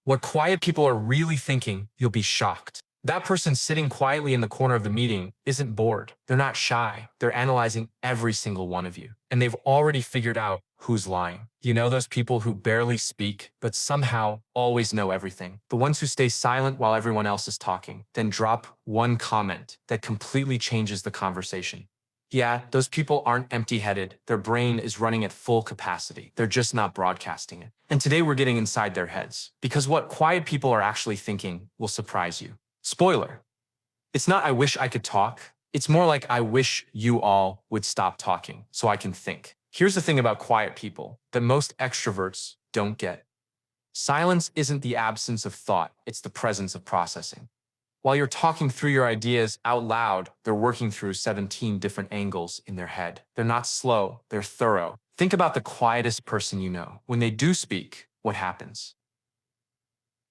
What quiet people are really thinking, you'll be shocked. That person sitting quietly in the corner of the meeting isn't bored. They're not shy. They're analyzing every single one of you. And they've already figured out who's lying. You know those people who barely speak, but somehow always know everything? The ones who stay silent while everyone else is talking, then drop one comment that completely changes the conversation. Yeah, those people aren't empty-headed. Their brain is running at full capacity. They're just not broadcasting it. And today we're getting inside their heads, because what quiet people are actually thinking will surprise you. Spoiler. It's not "I wish I could talk." It's more like "I wish you all would stop talking so I can think." Here's the thing about quiet people that most extroverts don't get. Silence isn't the absence of thought, it's the presence of processing. While you're talking through your ideas out loud, they're working through 17 different angles in their head. They're not slow, they're thorough. Think about the quietest person you know. When they do speak, what happens?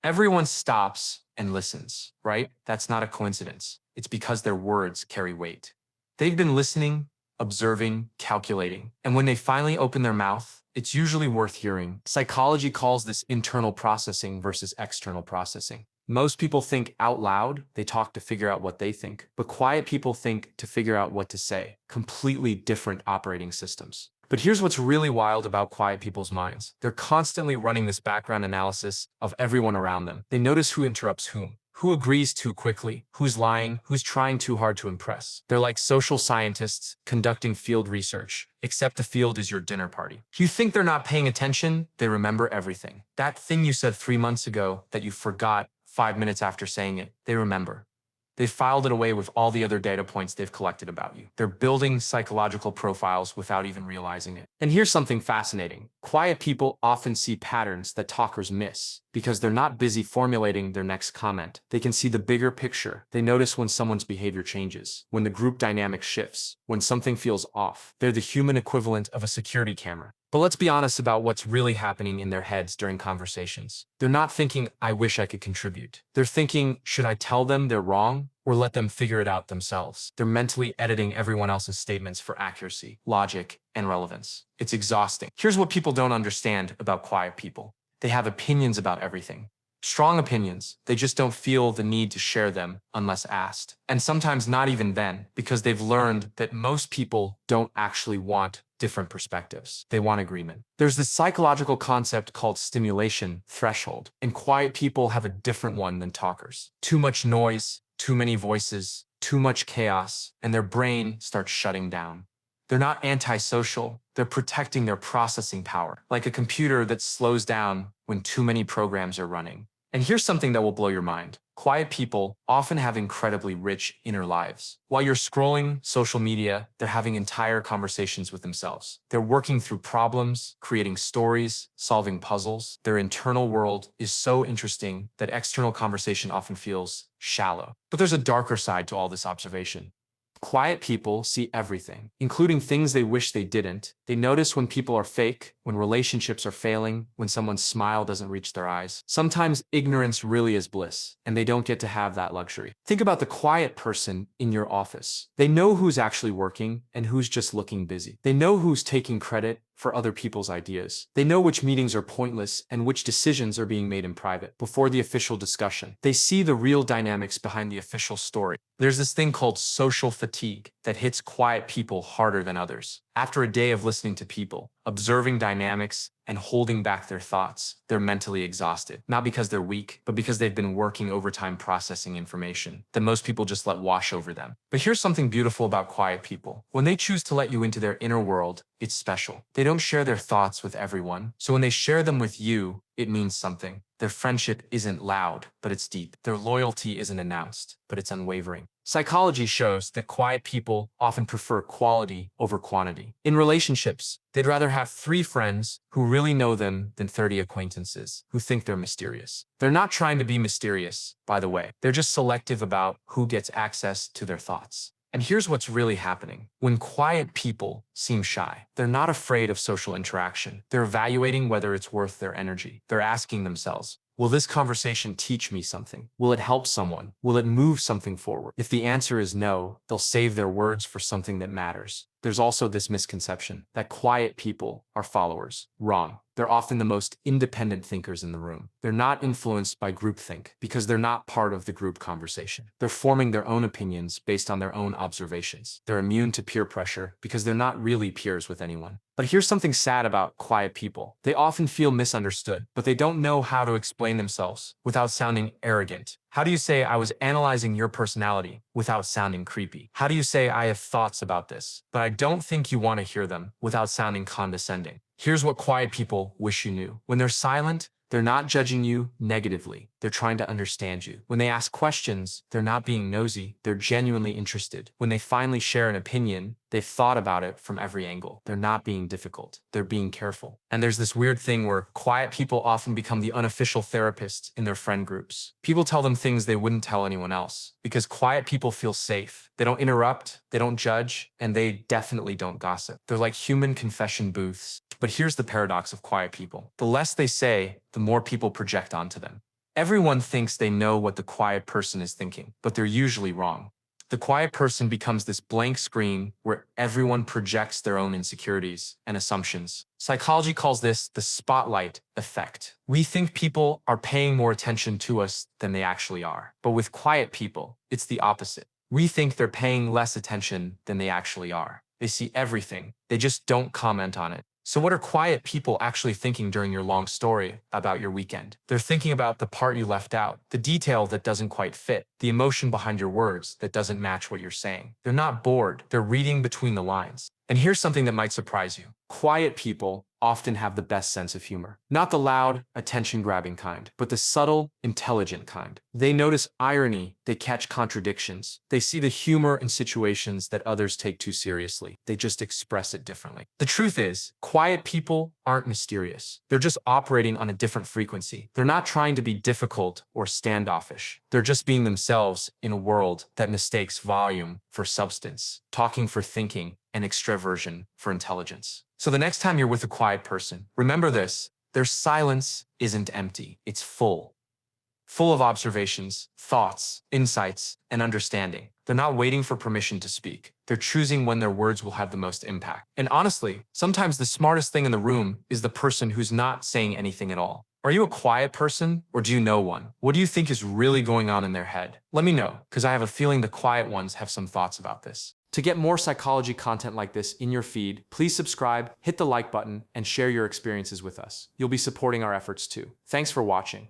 Everyone stops and listens, right? That's not a coincidence. It's because their words carry weight. They've been listening, observing, calculating, and when they finally open their mouth, it's usually worth hearing. Psychology calls this internal processing versus external processing. Most people think out loud, they talk to figure out what they think, but quiet people think to figure out what to say. Completely different operating systems. But here's what's really wild about quiet people's minds. They're constantly running this background analysis of everyone around them. They notice who interrupts who agrees too quickly, who's lying, who's trying too hard to impress. They're like social scientists conducting field research, except the field is your dinner party. You think they're not paying attention, they remember everything. That thing you said 3 months ago that you forgot 5 minutes after saying it, they remember. They filed it away with all the other data points they've collected about you. They're building psychological profiles without even realizing it. And here's something fascinating. Quiet people often see patterns that talkers miss because they're not busy formulating their next comment. They can see the bigger picture. They notice when someone's behavior changes, when the group dynamic shifts, when something feels off. They're the human equivalent of a security camera. But let's be honest about what's really happening in their heads during conversations. They're not thinking, "I wish I could contribute." They're thinking, "Should I tell them they're wrong or let them figure it out themselves?" They're mentally editing everyone else's statements for accuracy, logic, and relevance. It's exhausting. Here's what people don't understand about quiet people. They have opinions about everything. Strong opinions. They just don't feel the need to share them unless asked. And sometimes not even then, because they've learned that most people don't actually want different perspectives. They want agreement. There's this psychological concept called stimulation threshold, and quiet people have a different one than talkers. Too much noise, too many voices, too much chaos, and their brain starts shutting down. They're not antisocial, they're protecting their processing power, like a computer that slows down when too many programs are running. And here's something that will blow your mind. Quiet people often have incredibly rich inner lives. While you're scrolling social media, they're having entire conversations with themselves. They're working through problems, creating stories, solving puzzles. Their internal world is so interesting that external conversation often feels shallow. But there's a darker side to all this observation. Quiet people see everything, including things they wish they didn't. They notice when people are fake, when relationships are failing, when someone's smile doesn't reach their eyes. Sometimes ignorance really is bliss, and they don't get to have that luxury. Think about the quiet person in your office. They know who's actually working and who's just looking busy. They know who's taking credit for other people's ideas. They know which meetings are pointless and which decisions are being made in private before the official discussion. They see the real dynamics behind the official story. There's this thing called social fatigue that hits quiet people harder than others. After a day of listening to people, observing dynamics, and holding back their thoughts, they're mentally exhausted. Not because they're weak, but because they've been working overtime processing information that most people just let wash over them. But here's something beautiful about quiet people. When they choose to let you into their inner world, it's special. They don't share their thoughts with everyone. So when they share them with you, it means something. Their friendship isn't loud, but it's deep. Their loyalty isn't announced, but it's unwavering. Psychology shows that quiet people often prefer quality over quantity. In relationships, they'd rather have 3 friends who really know them than 30 acquaintances who think they're mysterious. They're not trying to be mysterious, by the way. They're just selective about who gets access to their thoughts. And here's what's really happening. When quiet people seem shy, they're not afraid of social interaction. They're evaluating whether it's worth their energy. They're asking themselves, will this conversation teach me something? Will it help someone? Will it move something forward? If the answer is no, they'll save their words for something that matters. There's also this misconception that quiet people are followers. Wrong. They're often the most independent thinkers in the room. They're not influenced by groupthink because they're not part of the group conversation. They're forming their own opinions based on their own observations. They're immune to peer pressure because they're not really peers with anyone. But here's something sad about quiet people. They often feel misunderstood, but they don't know how to explain themselves without sounding arrogant. How do you say I was analyzing your personality without sounding creepy? How do you say I have thoughts about this, but I don't think you want to hear them without sounding condescending? Here's what quiet people wish you knew. When they're silent, they're not judging you negatively. They're trying to understand you. When they ask questions, they're not being nosy. They're genuinely interested. When they finally share an opinion, they've thought about it from every angle. They're not being difficult. They're being careful. And there's this weird thing where quiet people often become the unofficial therapists in their friend groups. People tell them things they wouldn't tell anyone else because quiet people feel safe. They don't interrupt, they don't judge, and they definitely don't gossip. They're like human confession booths. But here's the paradox of quiet people. The less they say, the more people project onto them. Everyone thinks they know what the quiet person is thinking, but they're usually wrong. The quiet person becomes this blank screen where everyone projects their own insecurities and assumptions. Psychology calls this the spotlight effect. We think people are paying more attention to us than they actually are. But with quiet people, it's the opposite. We think they're paying less attention than they actually are. They see everything. They just don't comment on it. So what are quiet people actually thinking during your long story about your weekend? They're thinking about the part you left out, the detail that doesn't quite fit, the emotion behind your words that doesn't match what you're saying. They're not bored. They're reading between the lines. And here's something that might surprise you. Quiet people often have the best sense of humor. Not the loud, attention-grabbing kind, but the subtle, intelligent kind. They notice irony, they catch contradictions. They see the humor in situations that others take too seriously. They just express it differently. The truth is, quiet people aren't mysterious. They're just operating on a different frequency. They're not trying to be difficult or standoffish. They're just being themselves in a world that mistakes volume for substance, talking for thinking, and extroversion for intelligence. So the next time you're with a quiet person, remember this: their silence isn't empty, it's full. Full of observations, thoughts, insights, and understanding. They're not waiting for permission to speak. They're choosing when their words will have the most impact. And honestly, sometimes the smartest thing in the room is the person who's not saying anything at all. Are you a quiet person, or do you know one? What do you think is really going on in their head? Let me know, because I have a feeling the quiet ones have some thoughts about this. To get more psychology content like this in your feed, please subscribe, hit the like button, and share your experiences with us. You'll be supporting our efforts too. Thanks for watching.